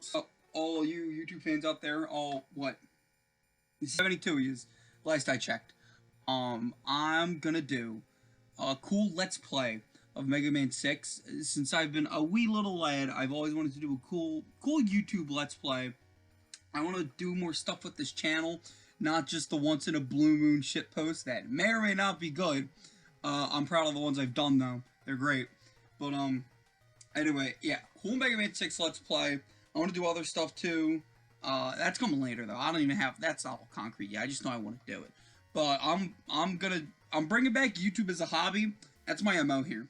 So, all you YouTube fans out there, all what 72 is last I checked. I'm gonna do a cool Let's Play of Mega Man 6. Since I've been a wee little lad, I've always wanted to do a cool YouTube Let's Play. I want to do more stuff with this channel, not just the once in a blue moon shit posts that may or may not be good. I'm proud of the ones I've done though; they're great. But anyway, yeah, cool Mega Man 6 Let's Play. I want to do other stuff too. That's coming later though. I don't even have that's all concrete yet. I just know I want to do it. But I'm bringing back YouTube as a hobby. That's my MO here.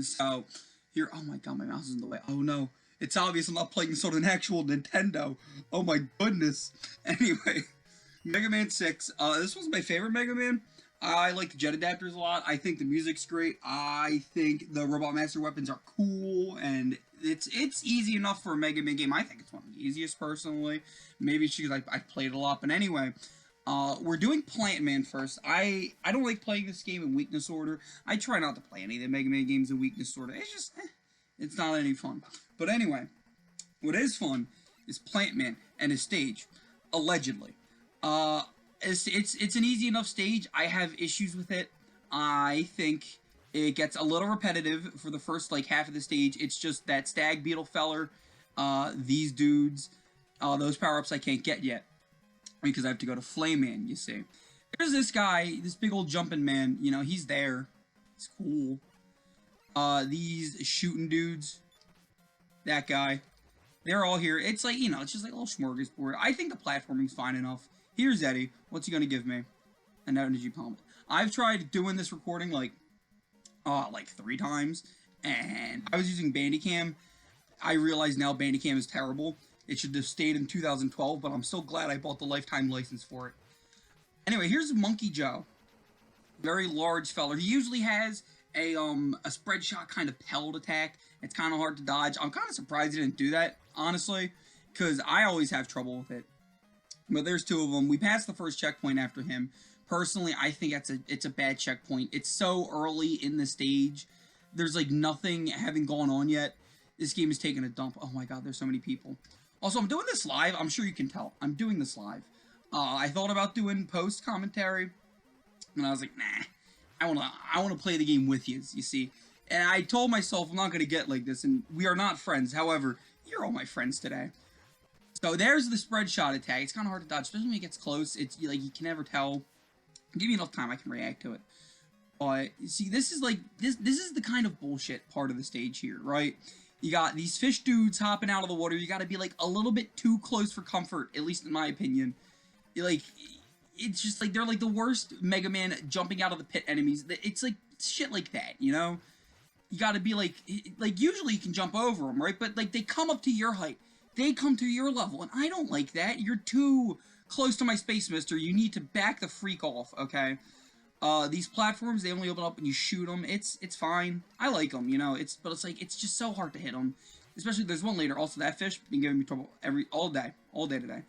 So here, oh my god, my mouse is in the way. Oh no, it's obvious I'm not playing this on an actual Nintendo. Oh my goodness. Anyway, Mega Man 6. This was my favorite Mega Man. I like the jet adapters a lot. I think the music's great. I think the Robot Master weapons are cool, and it's easy enough for a Mega Man game. I think it's one of the easiest personally. Maybe it's because I've played it a lot, but anyway. We're doing Plant Man first. I don't like playing this game in weakness order. I try not to play any of the Mega Man games in weakness order. It's just, it's not any fun. But anyway, what is fun is Plant Man and his stage, allegedly. It's an easy enough stage. I have issues with it. I think it gets a little repetitive for the first like half of the stage. It's just that Stag Beetle feller, these dudes, those power-ups I can't get yet. Because I have to go to Flame Man, you see. There's this guy, this big old jumping man, you know, he's there. It's cool. These shooting dudes, that guy, they're all here. It's like, you know, it's just like a little smorgasbord. I think the platforming's fine enough. Here's Eddie. What's he gonna give me? An energy palm. I've tried doing this recording like 3 times, and I was using Bandicam. I realize now Bandicam is terrible. It should have stayed in 2012, but I'm so glad I bought the lifetime license for it. Anyway, here's Monkey Joe. Very large feller. He usually has a spread shot kind of pelt attack. It's kind of hard to dodge. I'm kind of surprised he didn't do that, honestly, because I always have trouble with it. But there's 2 of them. We passed the first checkpoint after him. Personally, I think it's a bad checkpoint. It's so early in the stage. There's like nothing having gone on yet. This game is taking a dump. Oh my god, there's so many people. Also, I'm doing this live. I'm sure you can tell. I'm doing this live. I thought about doing post commentary, and I was like, nah. I wanna play the game with you. You see, and I told myself I'm not gonna get like this, and we are not friends. However, you're all my friends today. So there's the spread shot attack. It's kind of hard to dodge, especially when it gets close. It's like you can never tell. Give me enough time, I can react to it. But see, this is like this is the kind of bullshit part of the stage here, right? You got these fish dudes hopping out of the water. You got to be like a little bit too close for comfort, at least in my opinion. Like, it's just like they're like the worst Mega Man jumping out of the pit enemies. It's like shit like that, you know? You got to be like usually you can jump over them, right? But like they come up to your height. They come to your level, and I don't like that. You're too close to my space, mister. You need to back the freak off, okay? These platforms, they only open up when you shoot them. It's fine. I like them, you know. But it's like it's just so hard to hit them. Especially there's one later. Also, that fish been giving me trouble all day today.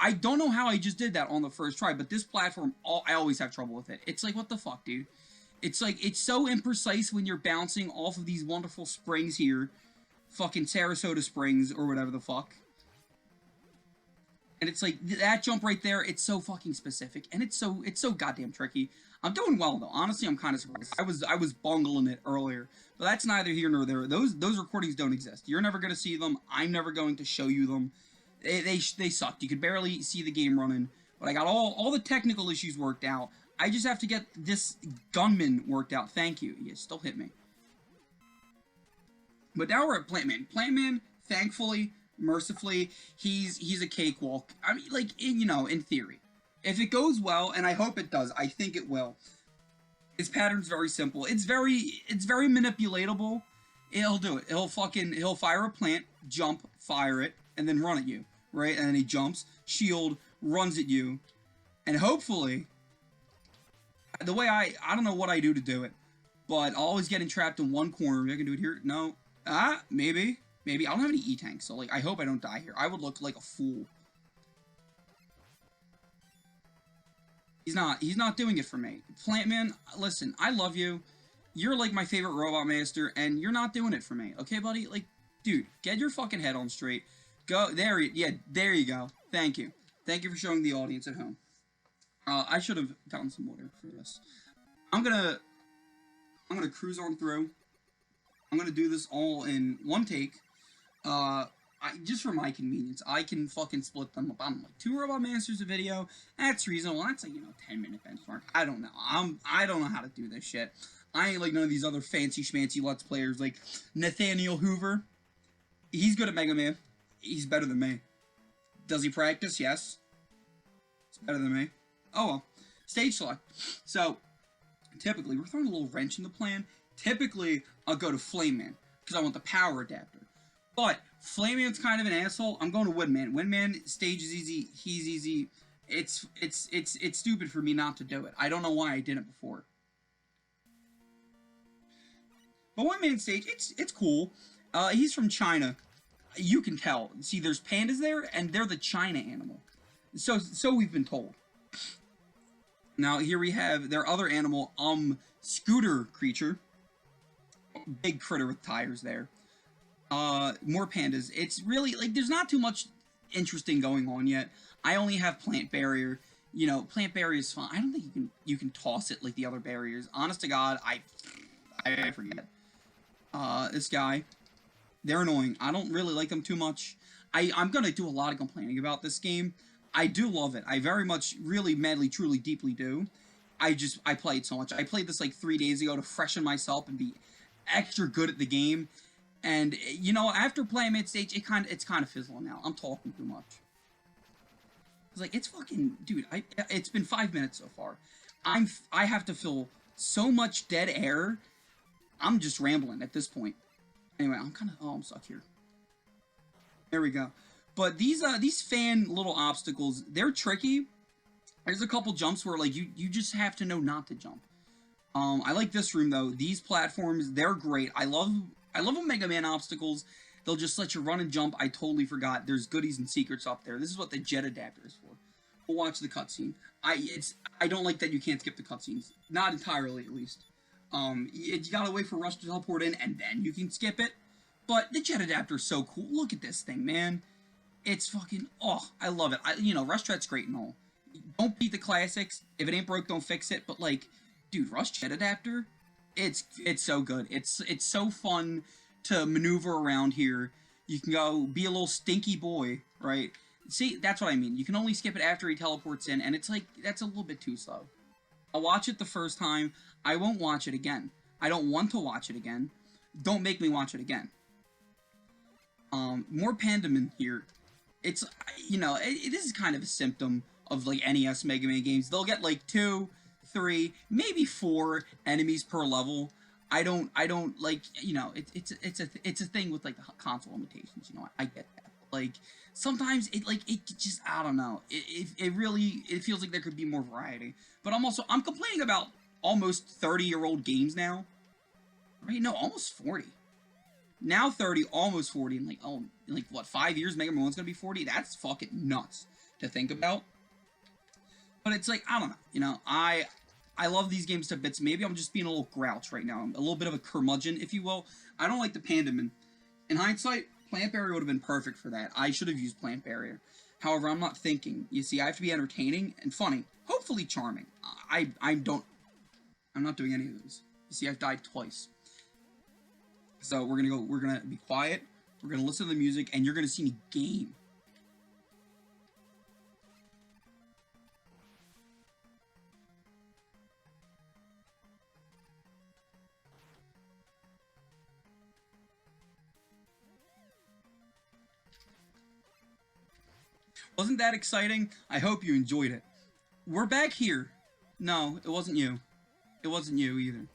I don't know how I just did that on the first try, but this platform, I always have trouble with it. It's like what the fuck, dude. It's like it's so imprecise when you're bouncing off of these wonderful springs here, fucking Sarasota Springs or whatever the fuck. And it's like that jump right there. It's so fucking specific, and it's so goddamn tricky. I'm doing well though. Honestly, I'm kind of surprised. I was bungling it earlier, but that's neither here nor there. Those recordings don't exist. You're never gonna see them. I'm never going to show you them. They sucked. You could barely see the game running. But I got all the technical issues worked out. I just have to get this gunman worked out. Thank you. You still hit me. But now we're at Plant Man. Plant Man, thankfully, mercifully, he's a cakewalk. I mean, like, you know, in theory. If it goes well, and I hope it does, I think it will. His pattern's very simple. It's very manipulatable. He'll do it. He'll fire a plant, jump, fire it, and then run at you, right? And then he jumps, shield, runs at you, and hopefully, the way I don't know what I do to do it, but I'll always get entrapped in one corner. Maybe I can do it here. No. Maybe. I don't have any E-tanks, so like I hope I don't die here. I would look like a fool. He's not doing it for me. Plant Man, listen, I love you. You're like my favorite Robot Master, and you're not doing it for me. Okay, buddy? Like, dude, get your fucking head on straight. Go there. Yeah, there you go. Thank you. Thank you for showing the audience at home. I should have gotten some water for this. I'm gonna cruise on through. I'm gonna do this all in one take. Just for my convenience, I can fucking split them up. I'm like 2 Robot Masters a video. That's reasonable. That's like 10-minute benchmark. I don't know. I don't know how to do this shit. I ain't like none of these other fancy schmancy Let's Players like Nathaniel Hoover. He's good at Mega Man. He's better than me. Does he practice? Yes. It's better than me. Oh well. Stage select. So, typically, we're throwing a little wrench in the plan. Typically, I'll go to Flame Man, because I want the power adapter. But, Flame Man's kind of an asshole. I'm going to Windman. Windman, stage is easy. He's easy. It's stupid for me not to do it. I don't know why I didn't before. But Windman stage, it's cool. He's from China. You can tell. See, there's pandas there, and they're the China animal. So we've been told. Now, here we have their other animal, scooter creature. Big critter with tires there. More pandas. It's really, like, there's not too much interesting going on yet. I only have plant barrier. Plant barrier is fun. I don't think you can toss it like the other barriers. Honest to God, I forget. This guy. They're annoying. I don't really like them too much. I'm gonna do a lot of complaining about this game. I do love it. I very much, really, madly, truly, deeply do. I play it so much. I played this like 3 days ago to freshen myself and be extra good at the game. And after playing mid stage, it's kind of fizzling now. I'm talking too much. It's like, it's fucking, dude. It's been 5 minutes so far. I have to fill so much dead air. I'm just rambling at this point. Anyway, I'm stuck here. There we go. But these fan little obstacles, they're tricky. There's a couple jumps where like you just have to know not to jump. I like this room though. These platforms, they're great. I love Mega Man obstacles. They'll just let you run and jump. I totally forgot. There's goodies and secrets up there. This is what the jet adapter is for. We'll watch the cutscene. I don't like that you can't skip the cutscenes. Not entirely, at least. You gotta wait for Rush to teleport in, and then you can skip it. But the jet adapter is so cool. Look at this thing, man. It's fucking, I love it. Rush Jet's great and all. Don't beat the classics. If it ain't broke, don't fix it. But like, dude, Rush Jet adapter, it's so good. It's so fun to maneuver around here. You can go be a little stinky boy, right? See, that's what I mean. You can only skip it after he teleports in, and it's like, that's a little bit too slow. I'll watch it the first time. I won't watch it again. I don't want to watch it again. Don't make me watch it again. More Pandaman here. It's, it is kind of a symptom of, like, NES Mega Man games. They'll get, like, 2, 3, maybe 4 enemies per level. I don't, like, it's a thing with, like, the console limitations, I get that. Like, sometimes it just, I don't know. It really feels like there could be more variety. But I'm complaining about almost 30-year-old games now. Right? No, almost 40. Now 30, almost 40, and what, 5 years Mega Man 1's gonna be 40? That's fucking nuts to think about. But it's like, I don't know, I love these games to bits. Maybe I'm just being a little grouch right now. I'm a little bit of a curmudgeon, if you will. I don't like the Pandaman. In hindsight, Plant Barrier would have been perfect for that. I should have used Plant Barrier. However, I'm not thinking. You see, I have to be entertaining and funny. Hopefully charming. I'm not doing any of those. You see, I've died twice. So we're gonna be quiet, we're gonna listen to the music, and you're gonna see me game. Wasn't that exciting? I hope you enjoyed it. We're back here. No, it wasn't you. It wasn't you either.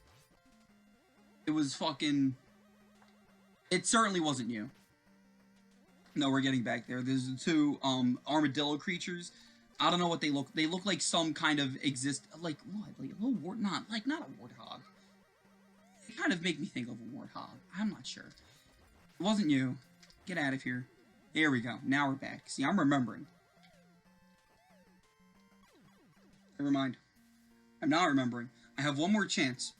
It was fucking... It certainly wasn't you. No, we're getting back there. There's the 2 armadillo creatures. I don't know what they look. They look like some kind of like what? Like a little not a warthog. They kind of make me think of a warthog. I'm not sure. It wasn't you. Get out of here. There we go. Now we're back. See, I'm remembering. Never mind. I'm not remembering. I have one more chance.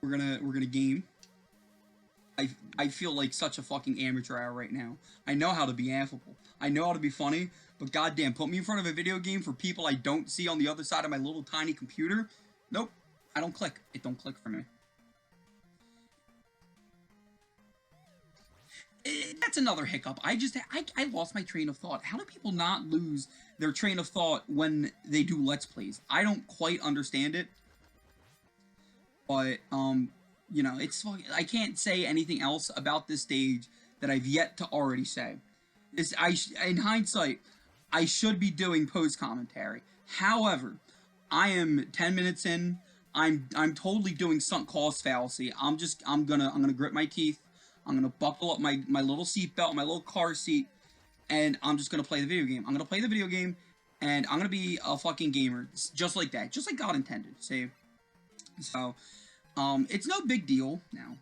We're gonna game. I feel like such a fucking amateur hour right now. I know how to be affable. I know how to be funny, but goddamn, put me in front of a video game for people I don't see on the other side of my little tiny computer. Nope. I don't click. It don't click for me. That's another hiccup. I lost my train of thought. How do people not lose their train of thought when they do Let's Plays? I don't quite understand it. But, you know, I can't say anything else about this stage that I've yet to already say. In hindsight, I should be doing post commentary. However, I am 10 minutes in. I'm totally doing sunk cost fallacy. I'm gonna grit my teeth. I'm gonna buckle up my little seatbelt, my little car seat, and I'm just gonna play the video game. I'm gonna play the video game, and I'm gonna be a fucking gamer, just like that, just like God intended. See, so. It's no big deal now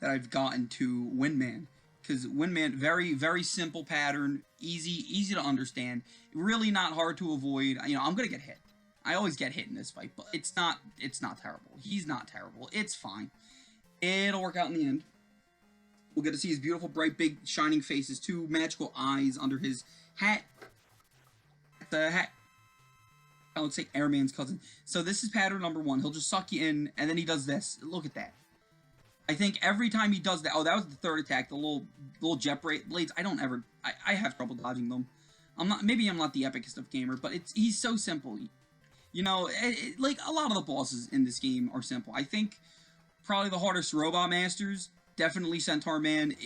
that I've gotten to Windman, because Windman, very, very simple pattern, easy to understand, really not hard to avoid. You know, I'm gonna get hit. I always get hit in this fight, but it's not terrible. He's not terrible. It's fine. It'll work out in the end. We'll get to see his beautiful, bright, big, shining face, his two magical eyes under his hat. The hat. I would say Airman's cousin. So this is pattern number 1. He'll just suck you in, and then he does this. Look at that. I think every time he does that... Oh, that was the third attack. The little jet blades. I have trouble dodging them. Maybe I'm not the epicest of gamer, but he's so simple. You know, like, a lot of the bosses in this game are simple. I think probably the hardest Robot Masters, definitely Centaur Man.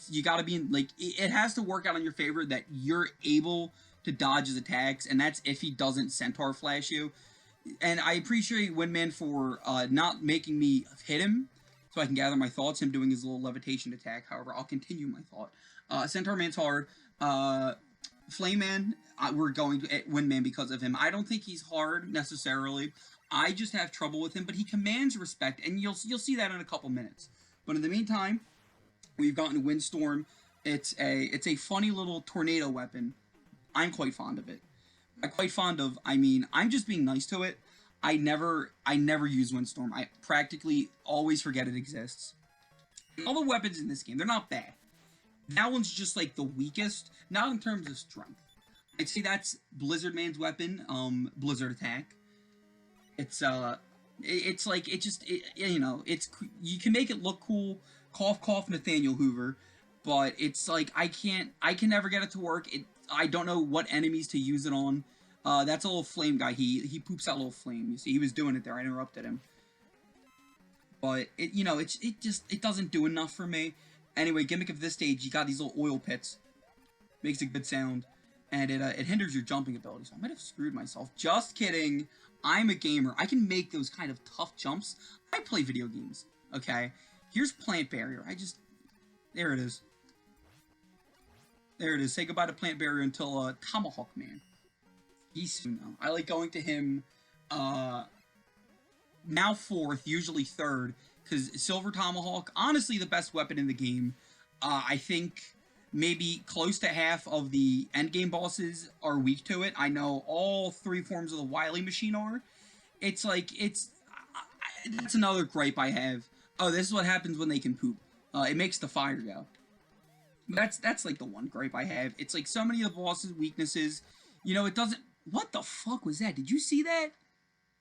You gotta be... Like, it has to work out in your favor that you're able to dodge his attacks, and that's if he doesn't Centaur Flash you. And I appreciate Windman for not making me hit him, so I can gather my thoughts, him doing his little levitation attack. However, I'll continue my thought. Centaur Man's hard. Flame Man, we're going to Windman because of him. I don't think he's hard, necessarily. I just have trouble with him, but he commands respect, and you'll see that in a couple minutes. But in the meantime, we've gotten Windstorm. It's a funny little tornado weapon. I'm quite fond of it. I'm just being nice to it. I never use Windstorm. I practically always forget it exists. All the weapons in this game, they're not bad. That one's just like the weakest, not in terms of strength. I'd say that's Blizzard Man's weapon, Blizzard Attack. You can make it look cool, cough cough Nathaniel Hoover, but it's like I can never get it to work. I don't know what enemies to use it on. That's a little flame guy. He poops out a little flame. You see, he was doing it there. I interrupted him. But it doesn't do enough for me. Anyway, gimmick of this stage, you got these little oil pits. Makes a good sound. And it hinders your jumping ability. So I might have screwed myself. Just kidding. I'm a gamer. I can make those kind of tough jumps. I play video games. Okay? Here's Plant Barrier. There it is. There it is. Say goodbye to Plant Barrier until Tomahawk Man. He's, I like going to him now 4th, usually 3rd, because Silver Tomahawk, honestly the best weapon in the game. I think maybe close to half of the endgame bosses are weak to it. I know all 3 forms of the Wily Machine are. That's another gripe I have. Oh, this is what happens when they can poop. It makes the fire go. That's like the one gripe I have. It's like so many of the boss's weaknesses, it doesn't... What the fuck was that? Did you see that?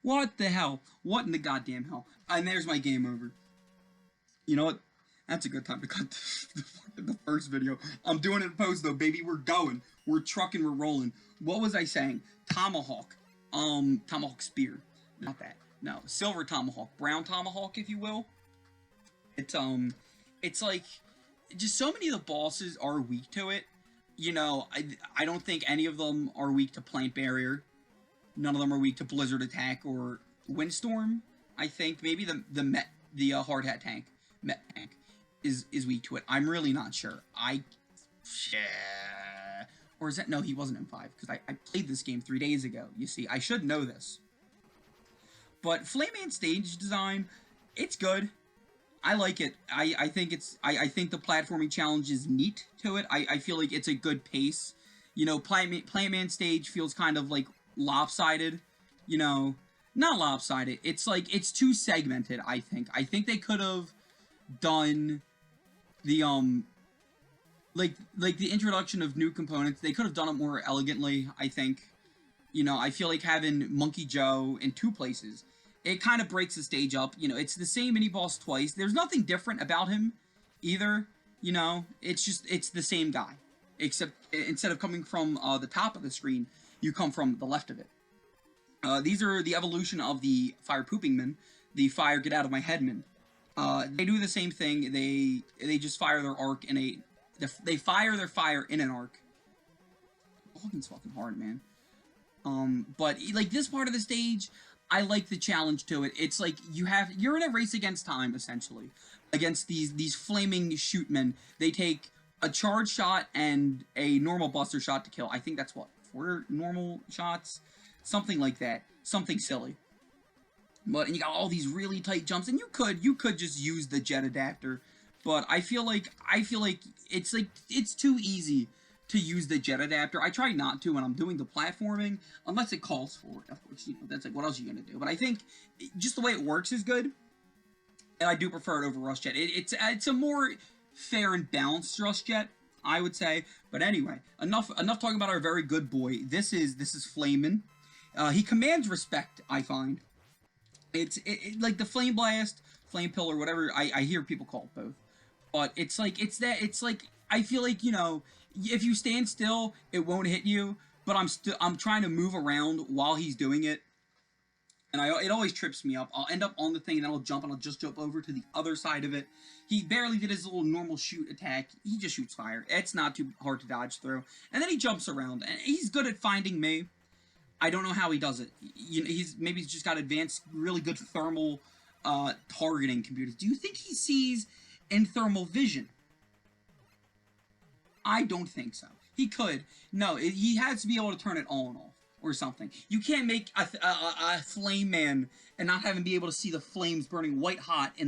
What the hell? What in the goddamn hell? And there's my game over. You know what? That's a good time to cut the first video. I'm doing it in post though, baby. We're going. We're trucking, we're rolling. What was I saying? Tomahawk. Tomahawk Spear. Not that. No. Silver Tomahawk. Brown Tomahawk, if you will. It's like... Just so many of the bosses are weak to it. I don't think any of them are weak to Plant Barrier. None of them are weak to Blizzard Attack or Windstorm. I think maybe the Hard Hat tank, Met tank, is weak to it. I'm really not sure. Or is that... No, he wasn't in 5, because I played this game 3 days ago. You see, I should know this. But Flame Man stage design, it's good. I like it. I think the platforming challenge is neat to it. I feel like it's a good pace. Plant Man stage feels kind of like lopsided. Not lopsided. It's like, it's too segmented, I think. I think they could have done the like the introduction of new components, they could have done it more elegantly, I think. I feel like having Monkey Joe in two places, it kind of breaks the stage up. It's the same mini boss twice. There's nothing different about him either. It's the same guy, except instead of coming from the top of the screen, you come from the left of it. These are the evolution of the fire pooping men, the fire get out of my head men. They do the same thing. They just fire their arc in a they fire their fire in an arc. Walking's fucking hard, man. But like this part of the stage, I like the challenge to it. It's like you're in a race against time, essentially, against these flaming shootmen. They take a charge shot and a normal buster shot to kill. I think that's what, 4 normal shots, something like that, something silly. And you got all these really tight jumps, and you could just use the jet adapter, but I feel like it's too easy to use the jet adapter. I try not to when I'm doing the platforming, unless it calls for it. Of course, that's like, what else are you gonna do? But I think just the way it works is good, and I do prefer it over Rush Jet. It's a more fair and balanced Rush Jet, I would say. But anyway, enough talking about our very good boy. This is Flamin'. He commands respect, I find. It's like the Flame Blast, Flame Pillar, whatever I hear people call it both. But it's like I feel like, if you stand still, it won't hit you. But I'm trying to move around while he's doing it, and it always trips me up. I'll end up on the thing, and then I'll jump, and I'll just jump over to the other side of it. He barely did his little normal shoot attack. He just shoots fire. It's not too hard to dodge through. And then he jumps around, and he's good at finding me. I don't know how he does it. Maybe he's just got advanced, really good thermal targeting computers. Do you think he sees in thermal vision? I don't think so. He could. No, he has to be able to turn it on and off or something. You can't make a flame man and not have him be able to see the flames burning white hot in